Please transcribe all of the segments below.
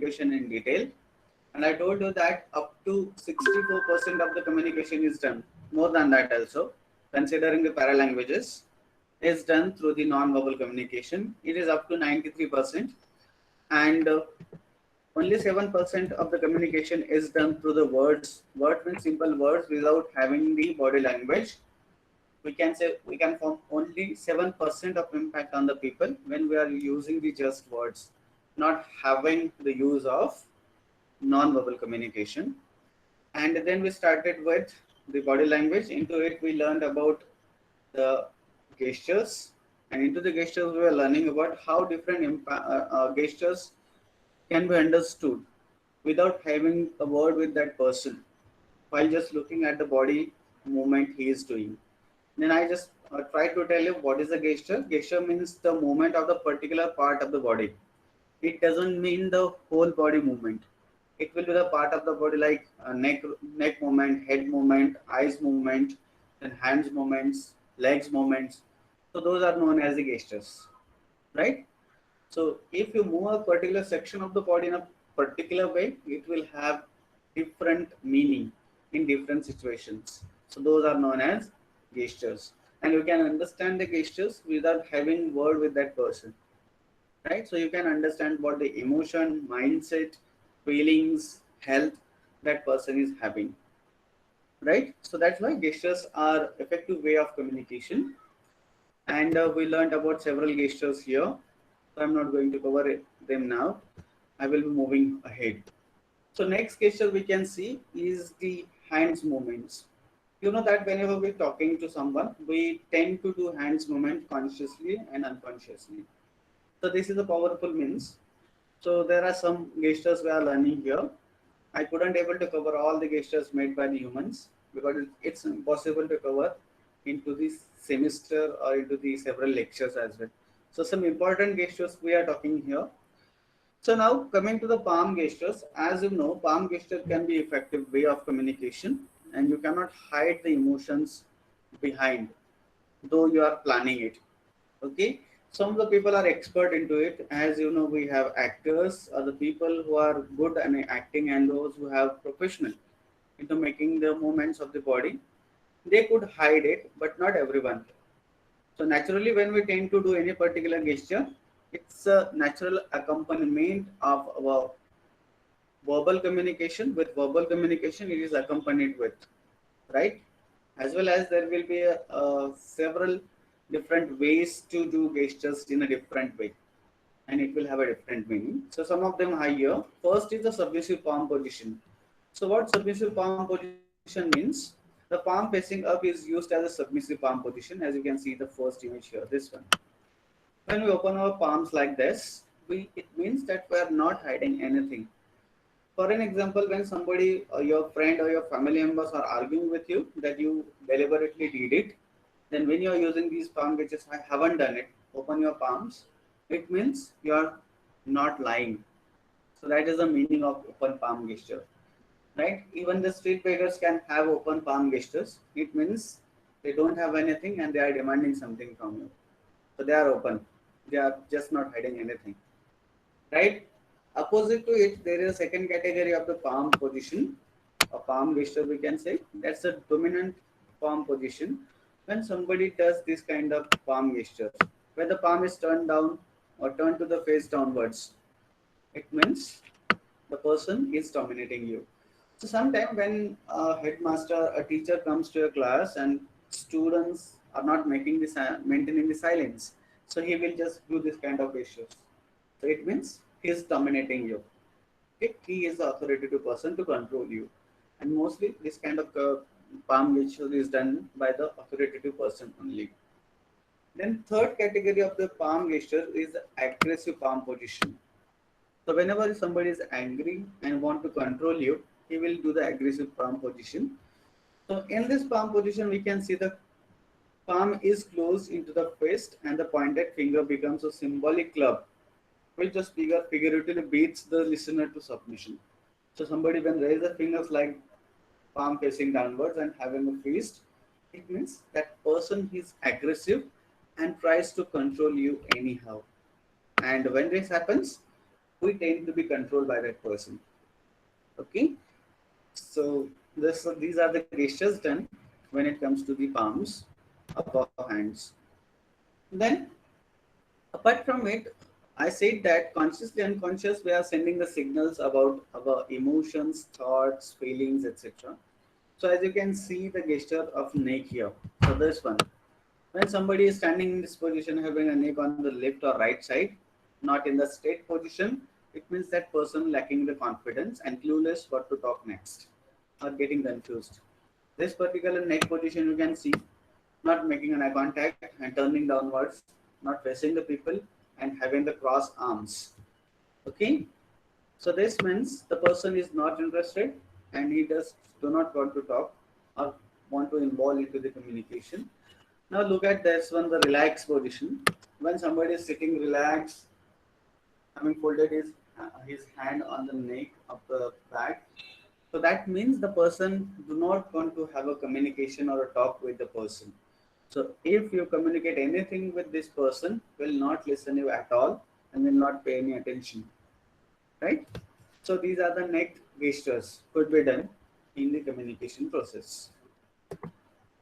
communication in detail. And I told you that up to 64% of the communication is done, more than that also, considering the paralanguages, is done through the non-verbal communication. It is up to 93%. And only 7% of the communication is done through the words. Words means simple words without having the body language. We can say we can form only 7% of impact on the people when we are using the just words, not having the use of non-verbal communication. And then we started with the body language. Into it, we learned about the gestures, and into the gestures, we were learning about how different gestures can be understood without having a word with that person, while just looking at the body movement he is doing. Then I just try to tell you what is a gesture. Gesture means the movement of the particular part of the body. It doesn't mean the whole body movement. It will be the part of the body like neck movement, head movement, eyes movement, then hands movements, legs movements. So those are known as the gestures, right? So if you move a particular section of the body in a particular way, it will have different meaning in different situations. So those are known as gestures. And you can understand the gestures without having word with that person, right? So you can understand what the emotion, mindset, feelings, health that person is having, right? So that's why gestures are effective way of communication. And we learned about several gestures here. So I'm not going to cover them now. I will be moving ahead. So next gesture we can see is the hands movements. You know that whenever we're talking to someone, we tend to do hands movement consciously and unconsciously. So this is a powerful means. So there are some gestures we are learning here. I couldn't able to cover all the gestures made by the humans because it's impossible to cover into this semester or into the several lectures as well. So some important gestures we are talking here. So now coming to the palm gestures, as you know, palm gesture can be effective way of communication, and you cannot hide the emotions behind, though you are planning it. Okay, some of the people are expert into it. As you know, we have actors, the people who are good at acting, and those who have professional into making the movements of the body. They could hide it, but not everyone. So naturally, when we tend to do any particular gesture, it's a natural accompaniment of our verbal communication. With verbal communication, it is accompanied with, right? As well as there will be several different ways to do gestures in a different way, and it will have a different meaning. So some of them are here. First is the submissive palm position. So what submissive palm position means? The palm facing up is used as a submissive palm position, as you can see the first image here, this one. When we open our palms like this, it means that we are not hiding anything. For an example, when somebody, your friend or your family members are arguing with you that you deliberately did it, then when you are using these palm gestures, I haven't done it, open your palms, it means you are not lying. So that is the meaning of open palm gesture, right? Even the street beggars can have open palm gestures. It means they don't have anything and they are demanding something from you. So they are open. They are just not hiding anything, right? Opposite to it, there is a second category of the palm position, a palm gesture we can say. That's a dominant palm position. When somebody does this kind of palm gesture, where the palm is turned down or turned to the face downwards, it means the person is dominating you. So sometimes when a headmaster, a teacher comes to a class and students are not making this, maintaining the silence, so he will just do this kind of gestures. So it means he is dominating you. Okay? He is the authoritative person to control you. And mostly this kind of palm gesture is done by the authoritative person only. Then third category of the palm gesture is the aggressive palm position. So whenever somebody is angry and want to control you, he will do the aggressive palm position. So in this palm position, we can see the palm is closed into the fist and the pointed finger becomes a symbolic club, which just figuratively beats the listener to submission. So somebody when raise the fingers like palm facing downwards and having a fist, it means that person is aggressive and tries to control you anyhow. And when this happens, we tend to be controlled by that person. Okay, so these are the gestures done when it comes to the palms of our hands. Then, apart from it, I said that consciously unconscious, we are sending the signals about our emotions, thoughts, feelings, etc. So as you can see the gesture of neck here. So this one. When somebody is standing in this position, having a neck on the left or right side, not in the straight position, it means that person lacking the confidence and clueless what to talk next or getting confused. This particular neck position you can see, not making an eye contact and turning downwards, not facing the people and having the cross arms. Okay, so this means the person is not interested and he does do not want to talk or want to involve into the communication. Now look at this one, the relaxed position. When somebody is sitting relaxed, having folded his hand on the neck of the back, so that means the person do not want to have a communication or a talk with the person. So if you communicate anything with this person, will not listen you at all and will not pay any attention, right? So these are the neck gestures could be done in the communication process.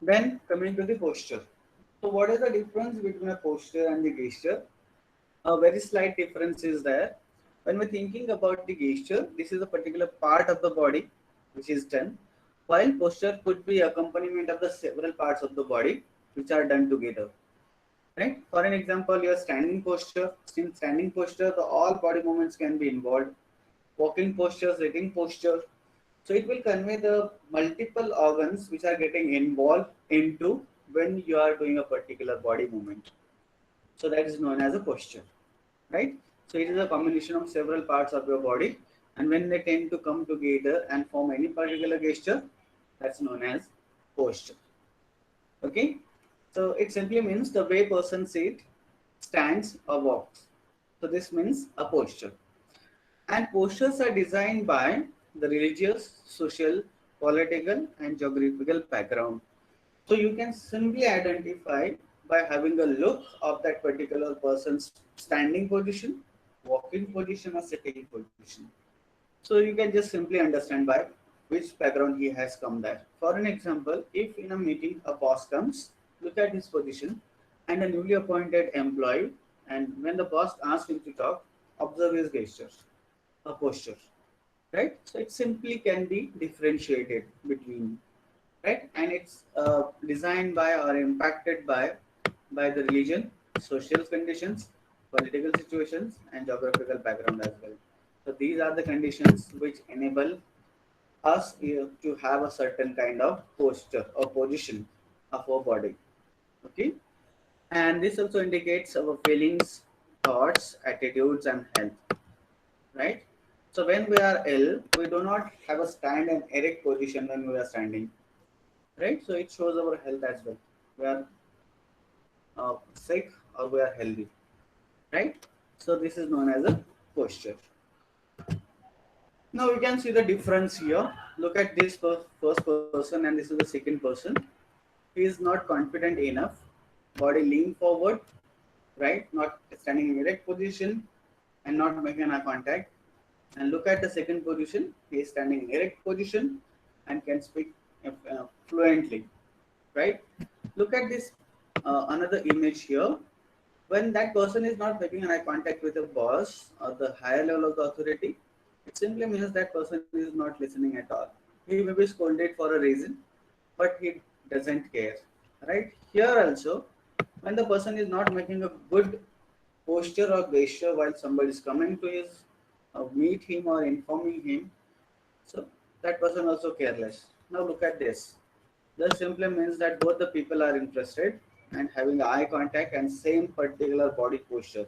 Then coming to the posture. So what is the difference between a posture and the gesture? A very slight difference is there. When we're thinking about the gesture, this is a particular part of the body which is done, while posture could be accompaniment of the several parts of the body which are done together. Right? For an example, your standing posture. In standing posture, the all body movements can be involved. Walking posture, sitting posture. So it will convey the multiple organs which are getting involved into when you are doing a particular body movement. So that is known as a posture, right? So it is a combination of several parts of your body, and when they tend to come together and form any particular gesture, that's known as posture. Okay, so it simply means the way person sits, stands, or walks. So this means a posture. And postures are designed by the religious, social, political, and geographical background. So you can simply identify by having a look of that particular person's standing position, walking position, or sitting position. So you can just simply understand by which background he has come there. For an example, if in a meeting a boss comes, look at his position and a newly appointed employee, and when the boss asks him to talk, observe his gestures, a posture, right? So it simply can be differentiated between, right? And it's designed by or impacted by the religion, social conditions, political situations, and geographical background as well. So these are the conditions which enable us to have a certain kind of posture or position of our body. Okay, and this also indicates our feelings, thoughts, attitudes, and health. Right. So when we are ill, we do not have a stand and erect position when we are standing, right? So it shows our health as well. We are sick or we are healthy, right? So this is known as a posture. Now we can see the difference here. Look at this first person and this is the second person. He is not confident enough. Body lean forward, right? Not standing in erect position and not making eye contact. And look at the second position. He is standing in erect position and can speak fluently, right? Look at this another image here. When that person is not making an eye contact with a boss or the higher level of the authority, it simply means that person is not listening at all. He may be scolded for a reason, but he doesn't care, right? Here also, when the person is not making a good posture or gesture while somebody is coming to his meet him or informing him, so that person also careless. Now look at this. This simply means that both the people are interested and having eye contact and same particular body posture.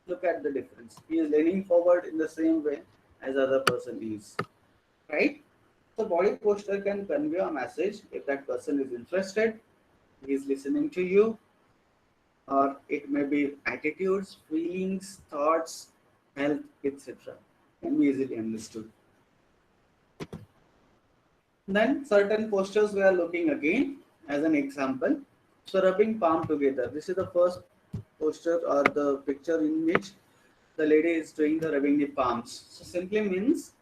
Look at the difference. He is leaning forward in the same way as other person is, right? So body posture can convey a message if that person is interested, he is listening to you, or it may be attitudes, feelings, thoughts, health, etc. Can be easily understood. Then certain postures we are looking again as an example. So rubbing palm together. This is the first posture or the picture in which the lady is doing the rubbing the palms. So simply means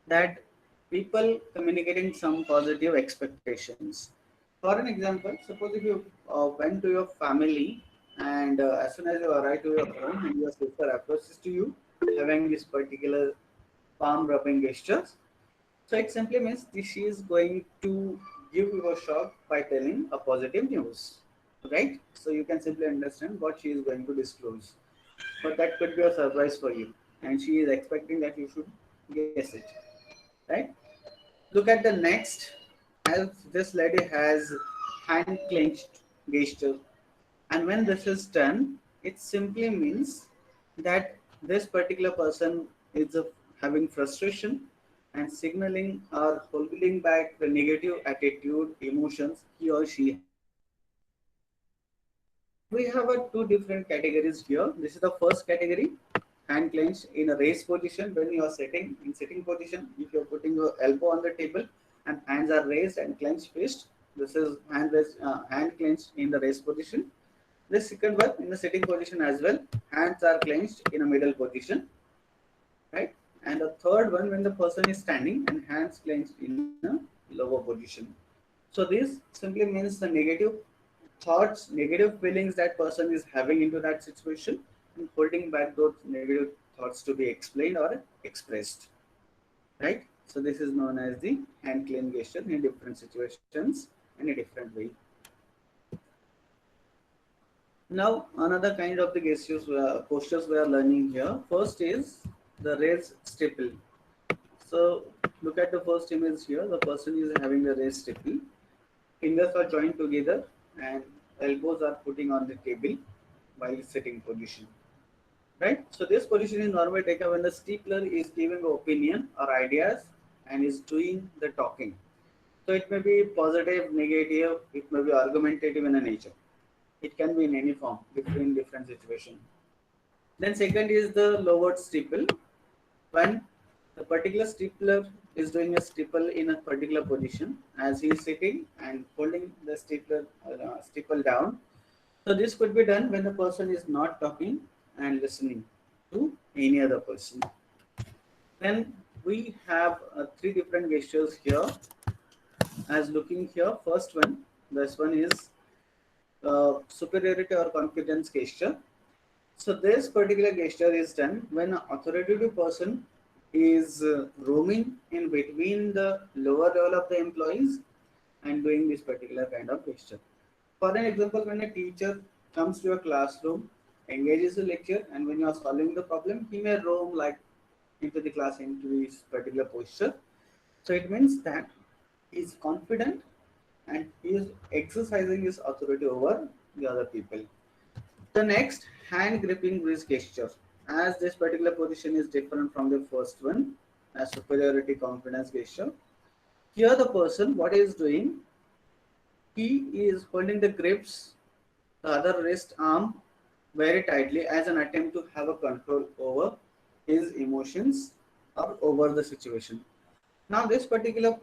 that people communicating some positive expectations. For an example, suppose if you went to your family and as soon as you arrive to your home and your sister approaches to you having this particular palm rubbing gestures, so it simply means she is going to give you a shock by telling a positive news, right? So you can simply understand what she is going to disclose, but that could be a surprise for you, and she is expecting that you should guess it, right? Look at the next. As this lady has hand clenched gesture, and when this is done, it simply means that this particular person is having frustration and signaling or holding back the negative attitude, emotions he or she has. Then we have two different categories here. This is the first category, hand clenched in a raised position when you are sitting in sitting position. If you are putting your elbow on the table and hands are raised and clenched fist, this is hand clenched in the raised position. The second one in the sitting position as well, hands are clenched in a middle position, right? And the third one when the person is standing and hands clenched in a lower position. So this simply means the negative thoughts, negative feelings that person is having into that situation and holding back those negative thoughts to be explained or expressed, right? So this is known as the hand clean gesture in different situations in a different way. Now, another kind of the gestures, postures we are learning here. First is the raised stipple. So, look at the first image here. The person is having the raised stipple. Fingers are joined together and elbows are putting on the table while sitting position. Right? So, this position is normally taken when the stipler is giving opinion or ideas and is doing the talking. So, it may be positive, negative, it may be argumentative in a nature. It can be in any form, different situation. Then second is the lowered steeple. When the particular stapler is doing a staple in a particular position as he is sitting and holding the staple down. So this could be done when the person is not talking and listening to any other person. Then we have three different gestures here. As looking here, first one, this one is superiority or confidence gesture. So this particular gesture is done when an authoritative person is roaming in between the lower level of the employees and doing this particular kind of gesture. For an example, when a teacher comes to a classroom, engages a lecture, and when you are solving the problem, he may roam like into the class into this particular posture. So it means that he is confident and he is exercising his authority over the other people. The next, hand gripping wrist gesture. As this particular position is different from the first one, as superiority confidence gesture. Here the person, what he is doing, he is holding the grips, the other wrist arm very tightly as an attempt to have a control over his emotions or over the situation. Now this particular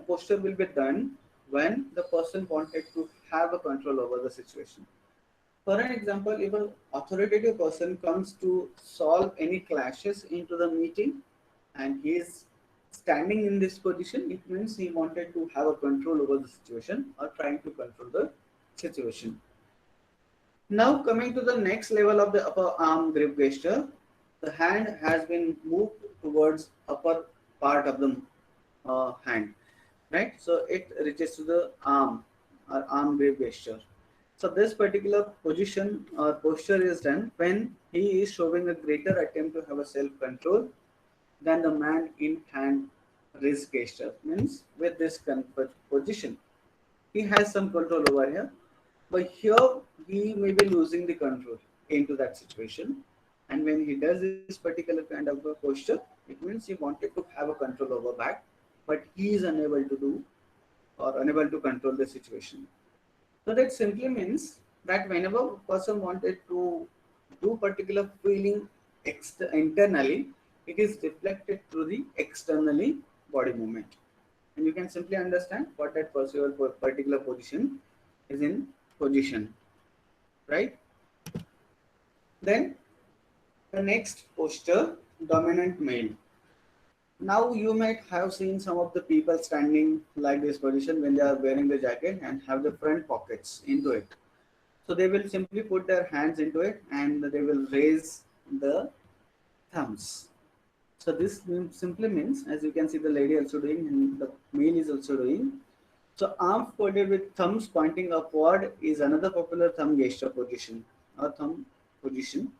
posture will be done when the person wanted to have a control over the situation. For an example, if an authoritative person comes to solve any clashes into the meeting and he is standing in this position, it means he wanted to have a control over the situation or trying to control the situation. Now coming to the next level of the upper arm grip gesture, the hand has been moved towards upper part of the hand, right? So it reaches to the arm or arm grip gesture. So this particular position or posture is done when he is showing a greater attempt to have a self-control than the man in hand wrist gesture. Means with this position, he has some control over here, but here he may be losing the control into that situation. And when he does this particular kind of a posture, it means he wanted to have a control over back, but he is unable to do or unable to control the situation. So that simply means that whenever a person wanted to do particular feeling internally, it is reflected through the externally body movement. And you can simply understand what that particular position is in position, right? Then The next posture, dominant male. Now you might have seen some of the people standing like this position when they are wearing the jacket and have the front pockets into it. So they will simply put their hands into it and they will raise the thumbs. So this simply means, as you can see the lady also doing and the male is also doing. So arms folded with thumbs pointing upward is another popular thumb gesture position or thumb position.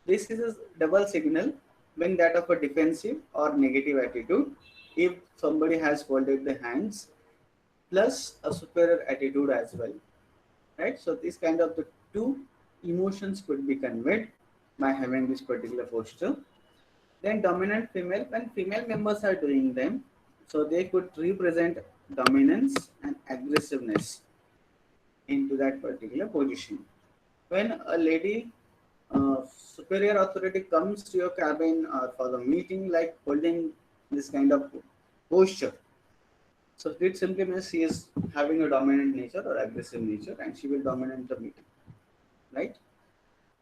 This is a double signal being that of a defensive or negative attitude if somebody has folded the hands plus a superior attitude as well, right? So this kind of the two emotions could be conveyed by having this particular posture. Then dominant female, when female members are doing them, so they could represent dominance and aggressiveness into that particular position. When a lady superior authority comes to your cabin or for the meeting, like holding this kind of posture, so it simply means she is having a dominant nature or aggressive nature and she will dominate the meeting, right?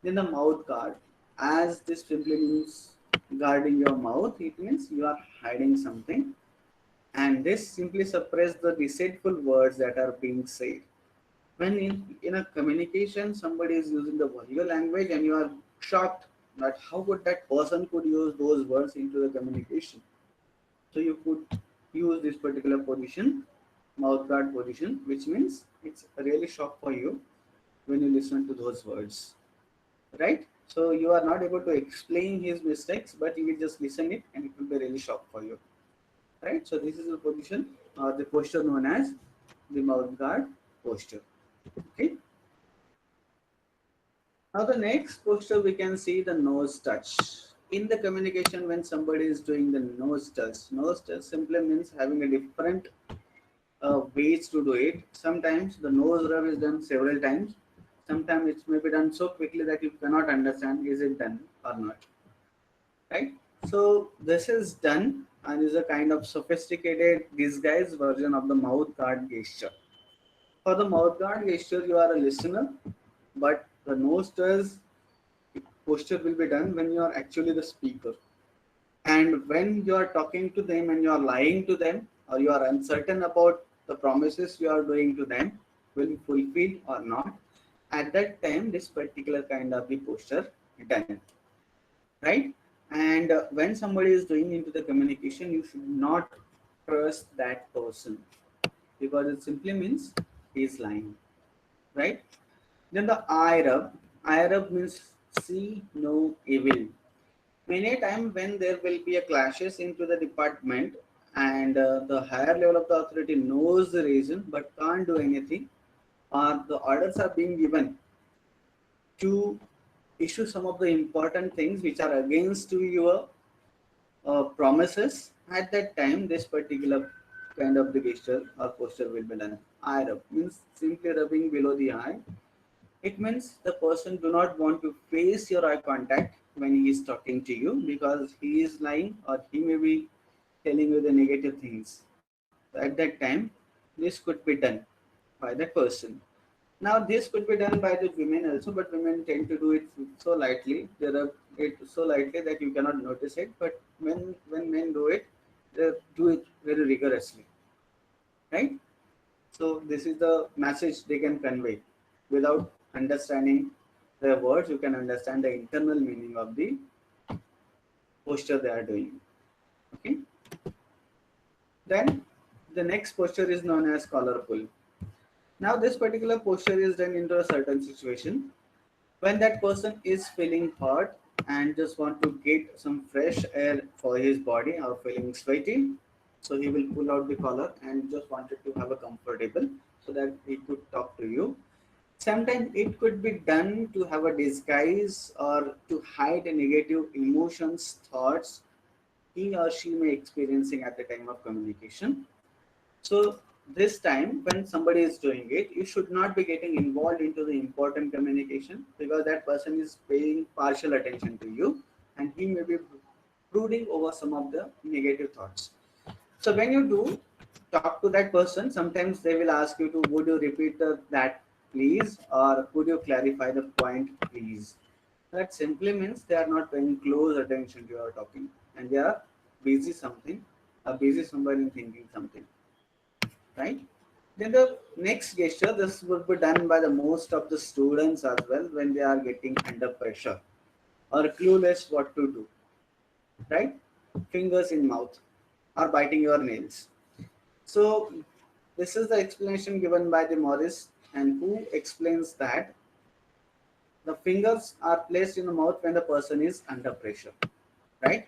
Then the mouth guard, as this simply means guarding your mouth, it means you are hiding something and this simply suppress the deceitful words that are being said. When in a communication somebody is using the vulgar language and you are shocked that how could that person could use those words into the communication, so you could use this particular position, mouth guard position, which means it's really shock for you when you listen to those words, right? So you are not able to explain his mistakes, but you will just listen it and it will be really shock for you, right? So this is the position or the posture known as the mouth guard posture. Okay. Now the next posture we can see the nose touch. In the communication when somebody is doing the nose touch simply means having a different ways to do it. Sometimes the nose rub is done several times. Sometimes it may be done so quickly that you cannot understand is it done or not. Right? So this is done and is a kind of sophisticated disguised version of the mouth guard gesture. For the mouth guard gesture, you are a listener, but the nose touch posture will be done when you are actually the speaker. And when you are talking to them and you are lying to them or you are uncertain about the promises you are doing to them will be fulfilled or not, at that time this particular kind of the posture done, right? And when somebody is doing into the communication, you should not trust that person because it simply means he is lying, right? Then the eye rub means see no evil. Many a time when there will be a clashes into the department and the higher level of the authority knows the reason but can't do anything, or the orders are being given to issue some of the important things which are against to your promises, at that time this particular kind of the gesture or posture will be done. Eye rub means simply rubbing below the eye. It means the person do not want to face your eye contact when he is talking to you because he is lying or he may be telling you the negative things. So at that time, this could be done by that person. Now this could be done by the women also, but women tend to do it so lightly. They rub it so lightly that you cannot notice it. But when men do it, they do it very rigorously, right? So this is the message they can convey. Without understanding the words, you can understand the internal meaning of the posture they are doing. Okay. Then the next posture is known as collar pull. Now this particular posture is done into a certain situation when that person is feeling hot and just want to get some fresh air for his body or feeling sweaty, so he will pull out the collar and just wanted to have a comfortable so that he could talk to you. Sometimes it could be done to have a disguise or to hide a negative emotions thoughts he or she may experiencing at the time of communication. So this time when somebody is doing it, you should not be getting involved into the important communication because that person is paying partial attention to you and he may be brooding over some of the negative thoughts. So when you do talk to that person, sometimes they will ask you to would you repeat that please or could you clarify the point please. That simply means they are not paying close attention to your talking and they are busy something, or busy somewhere in thinking something, right? Then the next gesture, this would be done by the most of the students as well when they are getting under pressure or clueless what to do, right? Fingers in mouth or biting your nails. So this is the explanation given by the Morris, and who explains that the fingers are placed in the mouth when the person is under pressure, right?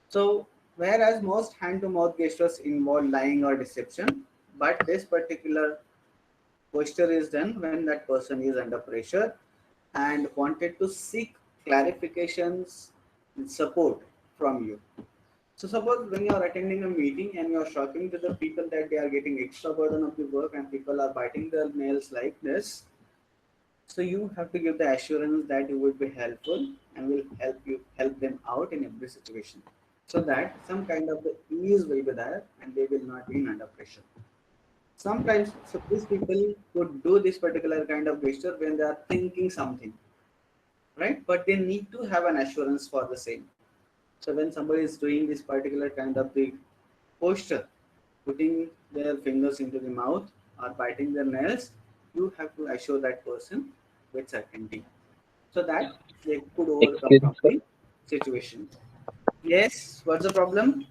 So whereas most hand to mouth gestures involve lying or deception, but this particular posture is done when that person is under pressure and wanted to seek clarifications and support from you. So suppose when you are attending a meeting and you are shocking to the people that they are getting extra burden of the work and people are biting their nails like this, so you have to give the assurance that you will be helpful and will help them out in every situation, so that some kind of the ease will be there and they will not be under pressure. Sometimes, so these people would do this particular kind of gesture when they are thinking something, right? But they need to have an assurance for the same. So when somebody is doing this particular kind of the posture, putting their fingers into the mouth or biting their nails, you have to assure that person with certainty so that they could overcome Excuse me, from sir. the situation. Yes, what's the problem?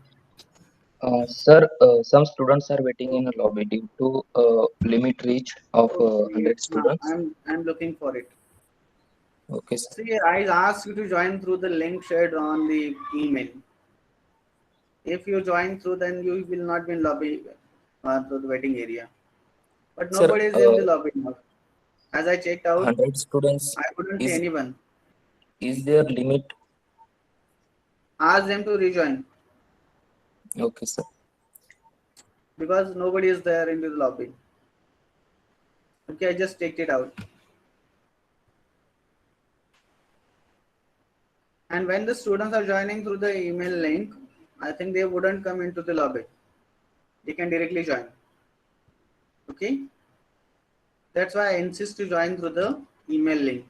Sir, some students are waiting in a lobby due to limit reach of Okay, 100 students. I'm looking for it. Okay, sir. See, I asked you to join through the link shared on the email. If you join through, then you will not be in lobby to the waiting area. But Sir, nobody is in the lobby now. As I checked out, 100 students I couldn't see is anyone. there limit? Ask them to rejoin Okay, sir. because nobody is there in the lobby. Okay, I just checked it out. And when the students are joining through the email link, I think they wouldn't come into the lobby. They can directly join. Okay, that's why I insist to join through the email link.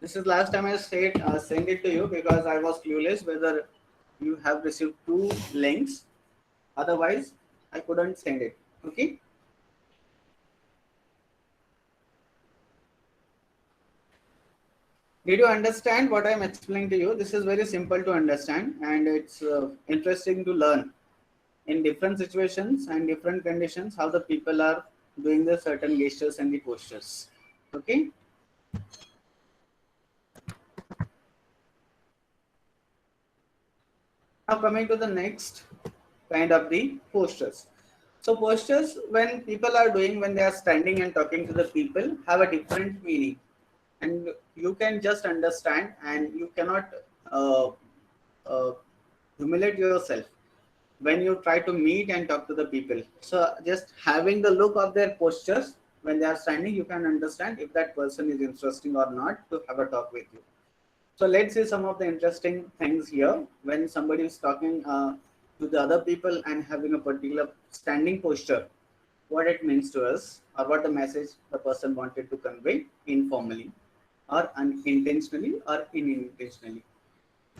This is last time I said send it to you because I was clueless whether you have received two links. Otherwise, I couldn't send it. Okay. Did you understand what I'm explaining to you? This is very simple to understand and it's interesting to learn in different situations and different conditions how the people are doing the certain gestures and the postures. Okay. Now coming to the next kind of the postures. So postures when people are doing when they are standing and talking to the people have a different meaning, and you can just understand and you cannot uh, uh, humiliate yourself when you try to meet and talk to the people. So just having the look of their postures when they are standing, you can understand if that person is interesting or not to have a talk with you. So let's see some of the interesting things here. When somebody is talking to the other people and having a particular standing posture, what it means to us, or what the message the person wanted to convey informally, or unintentionally, or unintentionally.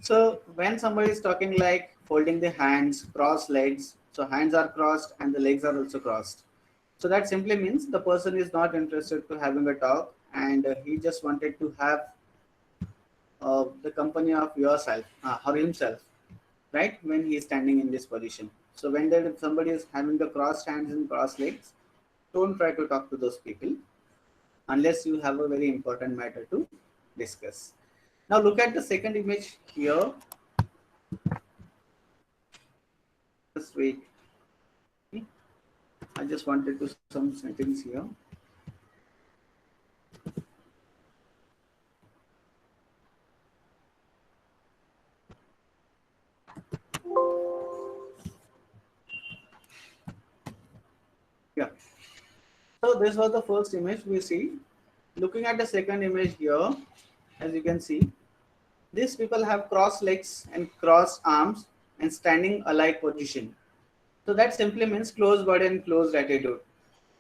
So when somebody is talking like folding the hands, cross legs, so hands are crossed and the legs are also crossed. So that simply means the person is not interested to having a talk and he just wanted to have the company of yourself or himself, right? When he is standing in this position. So when there somebody is having the crossed hands and crossed legs, don't try to talk to those people unless you have a very important matter to discuss. Now look at the second image here. Just wait. Okay. I just wanted to some settings here. Yeah. So this was the first image we see. Looking at the second image here, as you can see, these people have crossed legs and crossed arms and standing alike position. So that simply means closed body and closed attitude.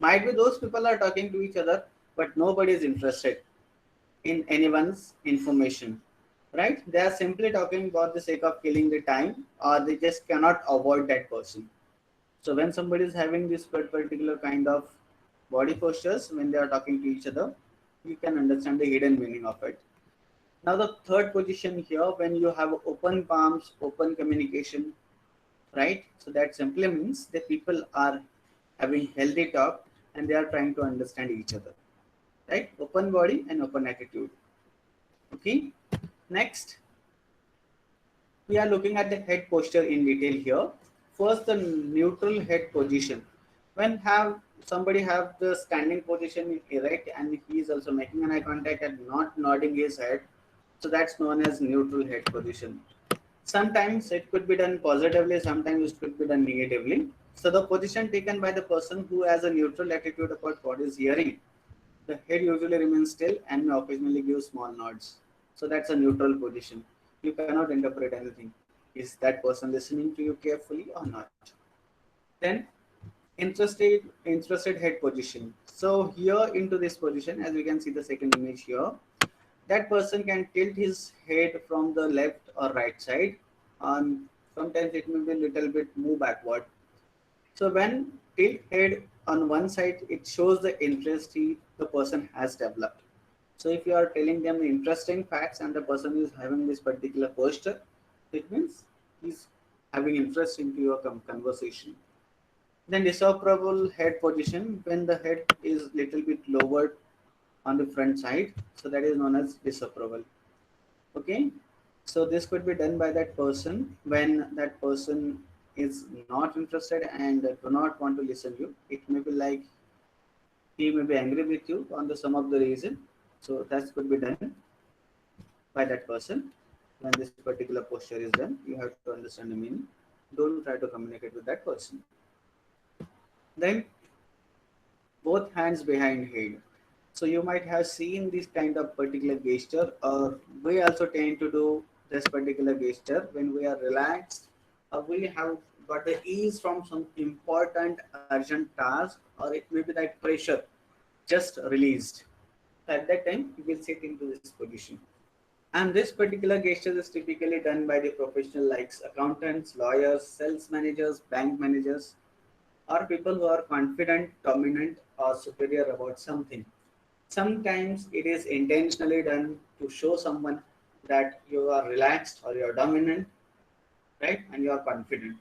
Might be those people are talking to each other, but nobody is interested in anyone's information. right? They are simply talking about the sake of killing the time, or they just cannot avoid that person. So when somebody is having this particular kind of body postures, when they are talking to each other, you can understand the hidden meaning of it. Now the third position here, when you have open palms, open communication, right? So that simply means the people are having healthy talk and they are trying to understand each other, right? Open body and open attitude. Okay. Next, we are looking at the head posture in detail here. First, the neutral head position. When have somebody have the standing position erect and he is also making an eye contact and not nodding his head, so that's known as neutral head position. Sometimes it could be done positively, sometimes it could be done negatively. So the position taken by the person who has a neutral attitude about what is hearing, the head usually remains still and may occasionally give small nods. So that's a neutral position. You cannot interpret anything. Is that person listening to you carefully or not? Then interested head position. So here into this position, as we can see the second image here, that person can tilt his head from the left or right side, and sometimes it may be a little bit move backward. So when tilt head on one side, it shows the interest the person has developed. So if you are telling them interesting facts and the person is having this particular posture, it means he's having interest into your conversation. Then disapproval head position, when the head is little bit lowered on the front side, so that is known as disapproval. Okay, so this could be done by that person when that person is not interested and do not want to listen you. It may be like he may be angry with you on the some of the reason, so that could be done by that person. When this particular posture is done, you have to understand the meaning. Don't try to communicate with that person. Then both hands behind head. So you might have seen this kind of particular gesture, or we also tend to do this particular gesture when we are relaxed, or we have got the ease from some important urgent task, or it may be like pressure just released. At that time, you will sit into this position. And this particular gesture is typically done by the professional like accountants, lawyers, sales managers, bank managers, or people who are confident, dominant, or superior about something. Sometimes it is intentionally done to show someone that you are relaxed or you are dominant, right? And you are confident.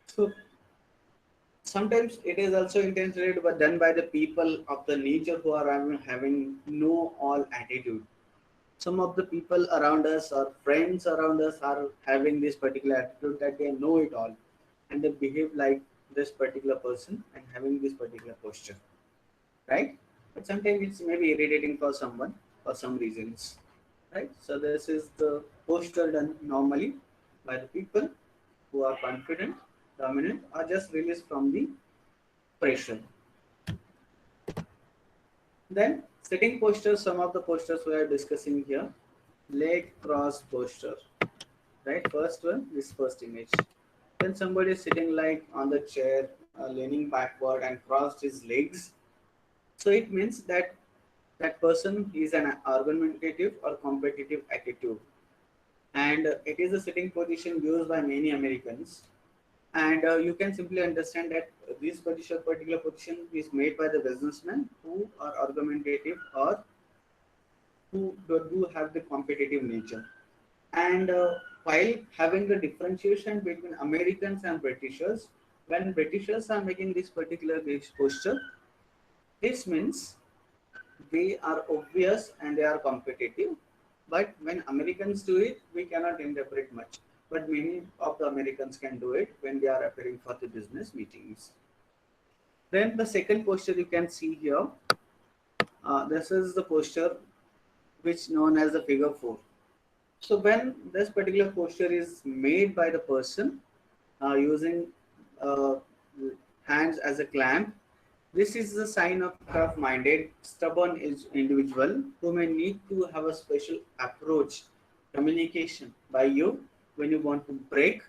So sometimes it is also intentionally done by the people of the nature who are having know all attitude. Some of the people around us or friends around us are having this particular attitude that they know it all and they behave like this particular person and having this particular posture, right? But sometimes it's maybe irritating for someone for some reasons, right? So this is the posture done normally by the people who are confident, dominant, or just released from the pressure. Then sitting posture, some of the postures we are discussing here, leg cross posture, right? First one, this first image. When somebody is sitting like on the chair, leaning backward and crossed his legs, so it means that that person is an argumentative or competitive attitude, and it is a sitting position used by many Americans. And you can simply understand that this particular position is made by the businessmen who are argumentative or who do have the competitive nature. And while having the differentiation between Americans and Britishers, when Britishers are making this particular posture, this means they are obvious and they are competitive. But when Americans do it, we cannot interpret much. But many of the Americans can do it when they are appearing for the business meetings. Then the second posture you can see here, this is the posture which known as the figure four. So when this particular posture is made by the person using uh, hands as a clamp, this is a sign of tough-minded, stubborn individual who may need to have a special approach, communication by you when you want to break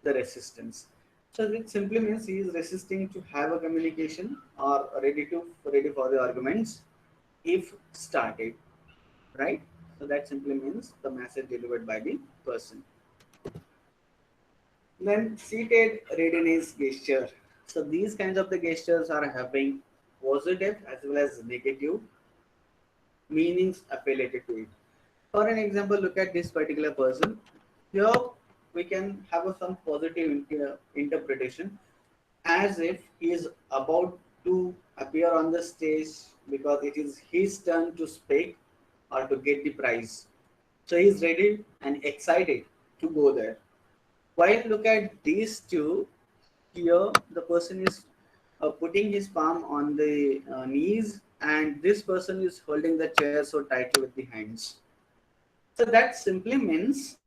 the resistance. So it simply means he is resisting to have a communication or ready for the arguments if started, right? So that simply means the message delivered by the person. Then seated readiness gesture. So these kinds of the gestures are having positive as well as negative meanings affiliated to it. For an example, look at this particular person. Here we can have some positive interpretation as if he is about to appear on the stage because it is his turn to speak or to get the prize. So he is ready and excited to go there. While look at these two, here the person is putting his palm on the knees and this person is holding the chair so tightly with the hands. So that simply means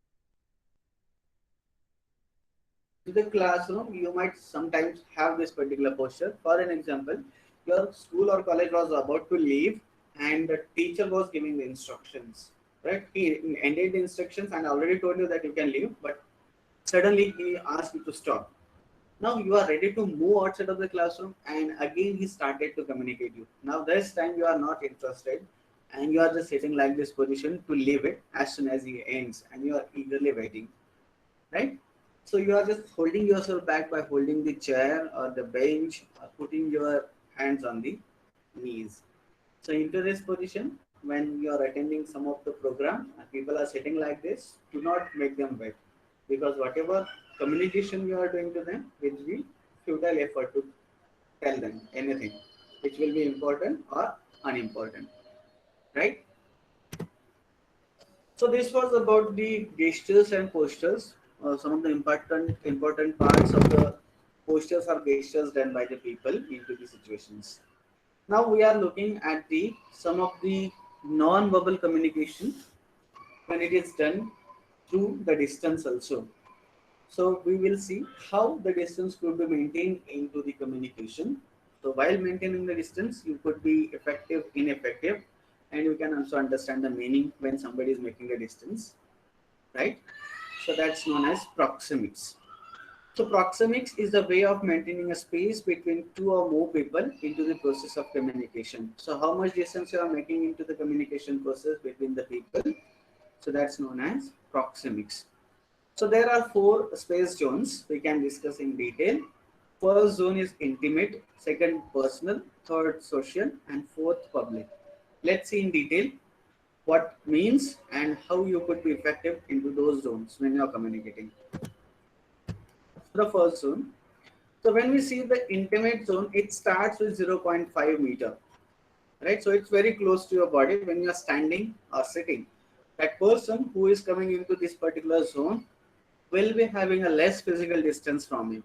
in the classroom you might sometimes have this particular posture. For an example, your school or college was about to leave and the teacher was giving the instructions. Right? He ended the instructions and already told you that you can leave, but suddenly he asked you to stop. Now you are ready to move outside of the classroom and again he started to communicate you. Now this time you are not interested and you are just sitting like this position to leave it as soon as he ends and you are eagerly waiting, right? So you are just holding yourself back by holding the chair or the bench or putting your hands on the knees. So into this position, when you are attending some of the program and people are sitting like this, do not make them wait because whatever communication you are doing to them will be futile effort to tell them anything, which will be important or unimportant, right? So this was about the gestures and postures. Some of the important parts of the postures or gestures done by the people into the situations. Now we are looking at the some of the non-verbal communication when it is done through the distance also. So we will see how the distance could be maintained into the communication. So while maintaining the distance, you could be effective, ineffective, and you can also understand the meaning when somebody is making a distance, right? So that's known as proxemics. So proxemics is the way of maintaining a space between two or more people into the process of communication. So how much distance you are making into the communication process between the people? So that's known as proxemics. So there are four space zones we can discuss in detail. First zone is intimate, second personal, third social, and fourth public. Let's see in detail what means and how you could be effective into those zones when you are communicating. The first zone. So when we see the intimate zone, it starts with 0.5 meter, right? So it's very close to your body when you are standing or sitting. That person who is coming into this particular zone will be having a less physical distance from you,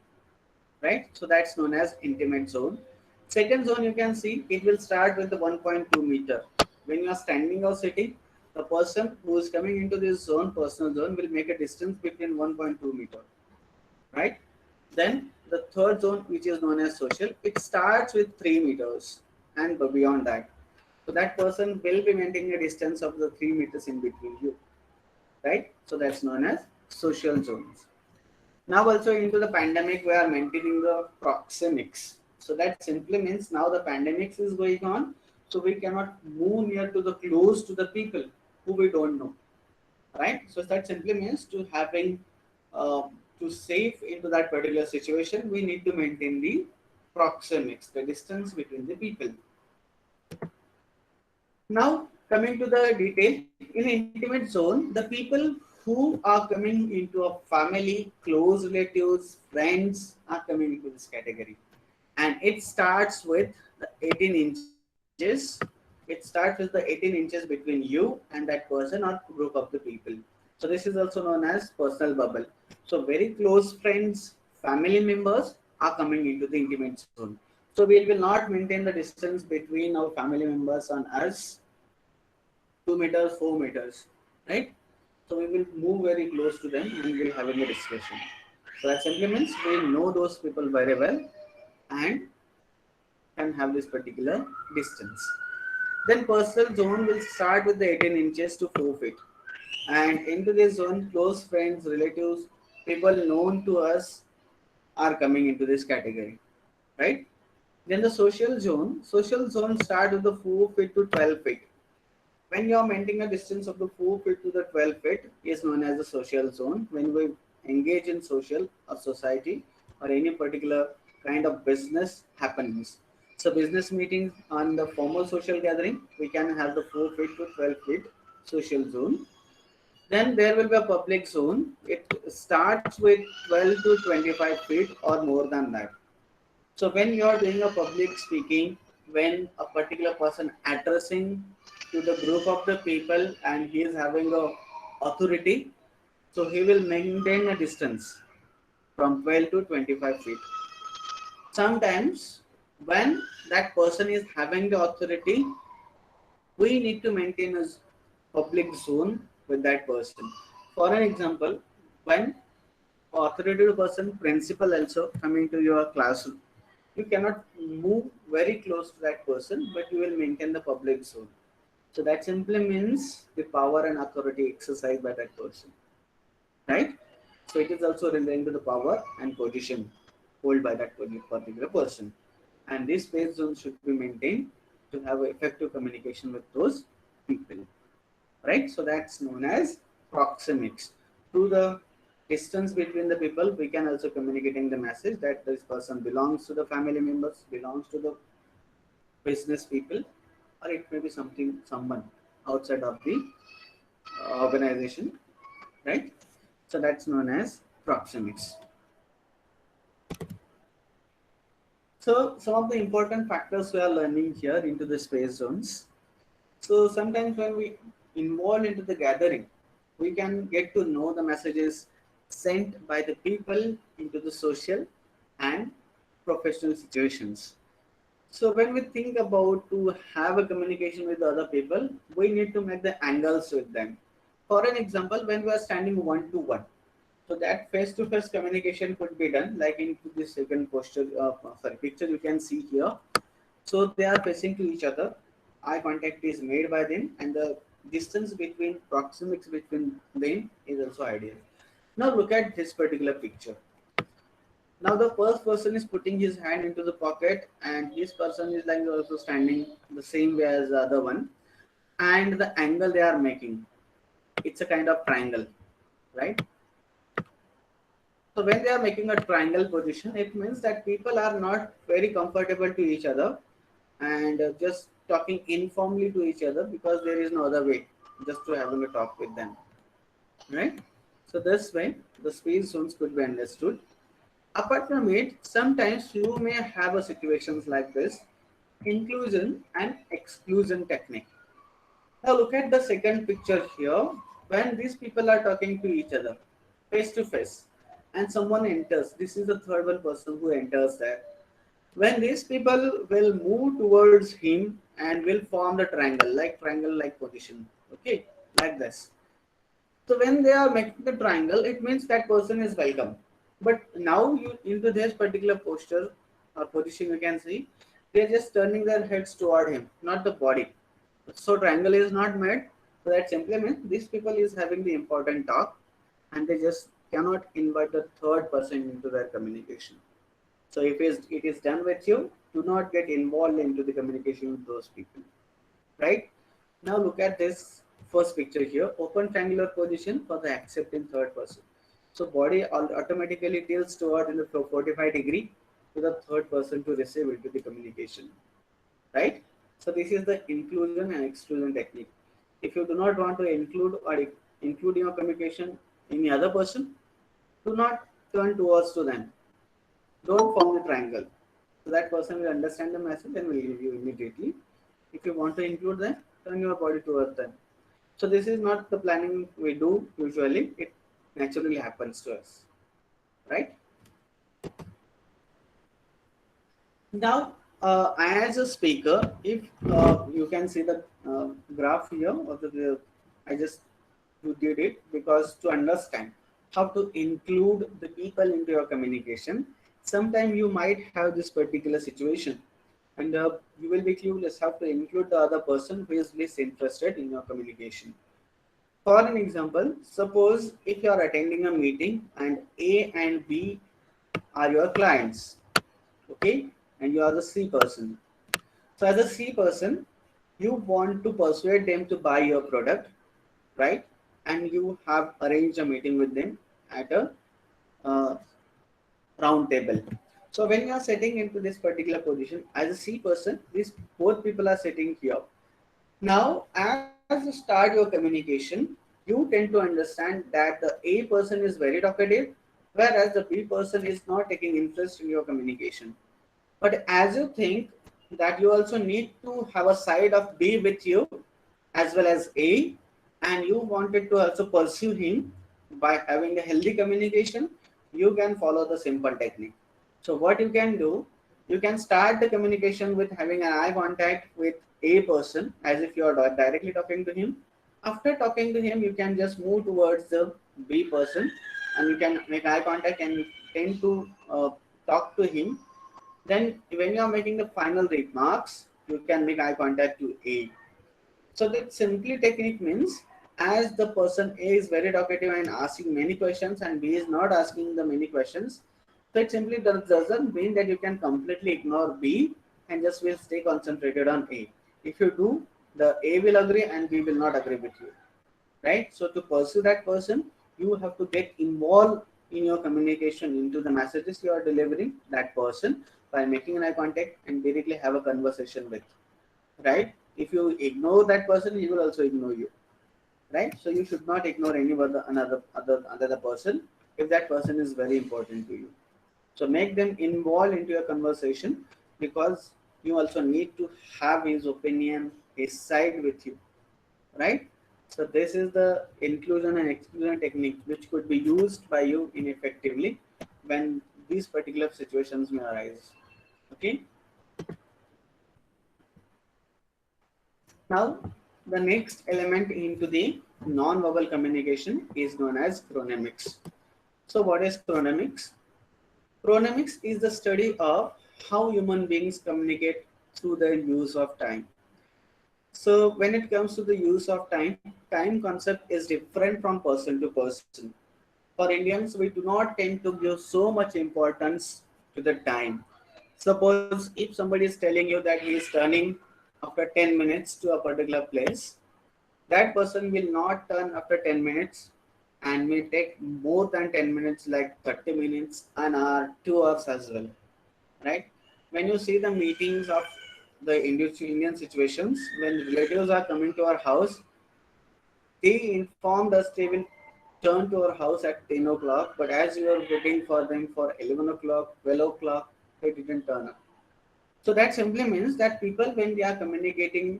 right? So that's known as intimate zone. Second zone, you can see it will start with the 1.2 meter. When you are standing or sitting, the person who is coming into this zone, personal zone, will make a distance between 1.2 meter, right? Then the third zone, which is known as social, it starts with 3 meters and beyond that. So that person will be maintaining a distance of the 3 meters in between you, right? So that's known as social zones. Now also into the pandemic, we are maintaining the proxemics. So that simply means now the pandemics is going on, so we cannot move near to the close to the people who we don't know, right? So that simply means to having to save into that particular situation, we need to maintain the proxemics, the distance between the people. Now coming to the detail, in intimate zone, the people who are coming into a family, close relatives, friends are coming into this category, and it starts with the 18 inches. It starts with the 18 inches between you and that person or group of the people. So this is also known as personal bubble. So very close friends, family members are coming into the intimate zone. So we will not maintain the distance between our family members and us 2 meters, 4 meters, right? So we will move very close to them and we'll have a discussion. So that simply means we know those people very well and can have this particular distance. Then personal zone will start with the 18 inches to 4 feet. And into this zone, close friends, relatives, people known to us are coming into this category, right? Then the social zone start with the 4 feet to 12 feet. When you are maintaining a distance of the 4 feet to the 12 feet is known as the social zone. When we engage in social or society or any particular kind of business happenings. So business meetings on the formal social gathering, we can have the 4 feet to 12 feet social zone. Then there will be a public zone. It starts with 12 to 25 feet or more than that. So when you are doing a public speaking, when a particular person addressing to the group of the people and he is having a authority, so he will maintain a distance from 12 to 25 feet. Sometimes when that person is having the authority, we need to maintain a public zone with that person. For an example, when authoritative person, principal also coming to your classroom, you cannot move very close to that person, but you will maintain the public zone. So that simply means the power and authority exercised by that person, right? So it is also relating to the power and position held by that particular person. And this space zone should be maintained to have effective communication with those people, right? So that's known as proxemics. Through the distance between the people, we can also communicating the message that this person belongs to the family members, belongs to the business people, or it may be someone outside of the organization, right? So that's known as proxemics. So some of the important factors we are learning here into the space zones. So sometimes when we involve into the gathering, we can get to know the messages sent by the people into the social and professional situations. So when we think about to have a communication with other people, we need to make the angles with them. For an example, when we are standing one to one, so that face-to-face communication could be done like into the second posture, picture you can see here. So they are facing to each other. Eye contact is made by them, and the distance between proxemics between them is also ideal. Now look at this particular picture. Now the first person is putting his hand into the pocket, and this person is like also standing the same way as the other one. And the angle they are making, it's a kind of triangle, right? So when they are making a triangle position, it means that people are not very comfortable to each other and just talking informally to each other because there is no other way just to having a talk with them, right? So this way, the space zones could be understood. Apart from it, sometimes you may have a situations like this, inclusion and exclusion technique. Now look at the second picture here. When these people are talking to each other face to face and someone enters, this is the third one person who enters there. When these people will move towards him and will form the triangle like position, okay, like this. So when they are making the triangle, it means that person is welcome. But now you into this particular posture or position, you can see they're just turning their heads toward him, not the body. So triangle is not made. So that simply means these people is having the important talk, and they just cannot invite the third person into their communication. So if it is done with you, do not get involved into the communication with those people, right? Now look at this first picture here, open triangular position for the accepting third person. So body automatically tilts toward in the 45-degree to the third person to receive into the communication, right? So this is the inclusion and exclusion technique. If you do not want to include in your communication any other person, do not turn towards to them. Don't form the triangle. So that person will understand the message and will leave you immediately. If you want to include them, turn your body towards them. So this is not the planning we do usually. It naturally happens to us, right? Now, as a speaker, if you can see the graph here, or I just did it because to understand how to include the people into your communication, sometimes you might have this particular situation, and you will be clueless how to include the other person who is least interested in your communication. For an example, suppose if you are attending a meeting and A and B are your clients, okay, and you are the C person. So as a C person, You want to persuade them to buy your product, right? And you have arranged a meeting with them at a uh, round table. So when you are setting into this particular position as a C person, these both people are sitting here. Now, as you start your communication, you tend to understand that the A person is very talkative, whereas the B person is not taking interest in your communication. But as you think that you also need to have a side of B with you as well as A, and you wanted to also pursue him by having a healthy communication, you can follow the simple technique. So what you can do, you can start the communication with having an eye contact with A person as if you are directly talking to him. After talking to him, you can just move towards the B person and you can make eye contact and you tend to talk to him. Then when you are making the final remarks, you can make eye contact to A. So that simply technique means as the person A is very talkative and asking many questions and B is not asking the many questions, so it simply doesn't mean that you can completely ignore B and just will stay concentrated on A. If you do, the A will agree and B will not agree with you, right? So to pursue that person, you have to get involved in your communication into the messages you are delivering that person by making an eye contact and directly have a conversation with, right? If you ignore that person, he will also ignore you, right? So you should not ignore any other person if that person is very important to you. So make them involved into your conversation because you also need to have his opinion, his side with you, right? So this is the inclusion and exclusion technique which could be used by you ineffectively when these particular situations may arise. Okay. Now, the next element into the non-verbal communication is known as chronemics. So, what is chronemics? Chronemics is the study of how human beings communicate through the use of time. So, when it comes to the use of time, time concept is different from person to person. For Indians, we do not tend to give so much importance to the time. Suppose if somebody is telling you that he is turning after 10 minutes to a particular place, that person will not turn after 10 minutes and may take more than 10 minutes, like 30 minutes, an hour, 2 hours as well, right? When you see the meetings of the Indian situations, when relatives are coming to our house, they informed us they will turn to our house at 10 o'clock, but as we were waiting for them for 11 o'clock, 12 o'clock, they didn't turn up. So that simply means that people, when they are communicating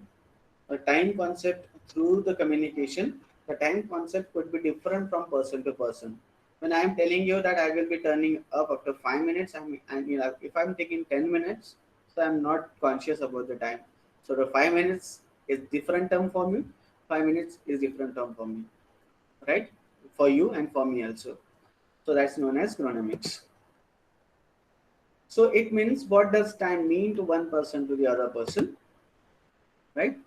a time concept through the communication, the time concept could be different from person to person. When I am telling you that I will be turning up after 5 minutes, if I'm taking 10 minutes, so I'm not conscious about the time. So the 5 minutes is different term for me. 5 minutes is different term for me, right? For you and for me also. So that's known as chronemics. So it means what does time mean to one person to the other person, right?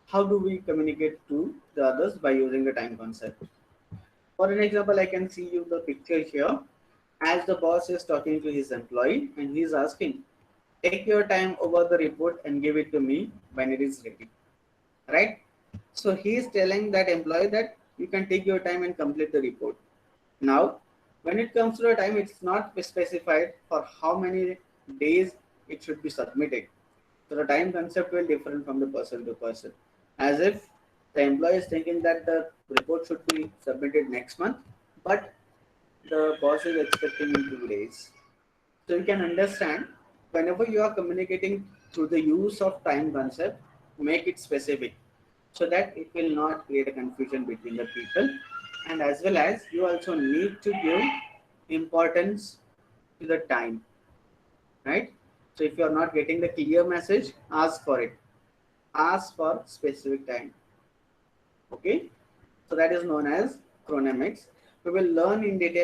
How do we communicate to the others by using the time concept? For an example, I can see you the picture here as the boss is talking to his employee and he's asking, take your time over the report and give it to me when it is ready, right? So he is telling that employee that you can take your time and complete the report. Now, when it comes to the time, it's not specified for how many days it should be submitted. So the time concept will differ from the person to person. As if the employee is thinking that the report should be submitted next month, but the boss is expecting in 2 days. So you can understand whenever you are communicating through the use of time concept, make it specific so that it will not create a confusion between the people. And as well as you also need to give importance to the time, right? So if you are not getting the clear message, ask for it. Ask for specific time. Okay. So that is known as chronemics. We will learn in detail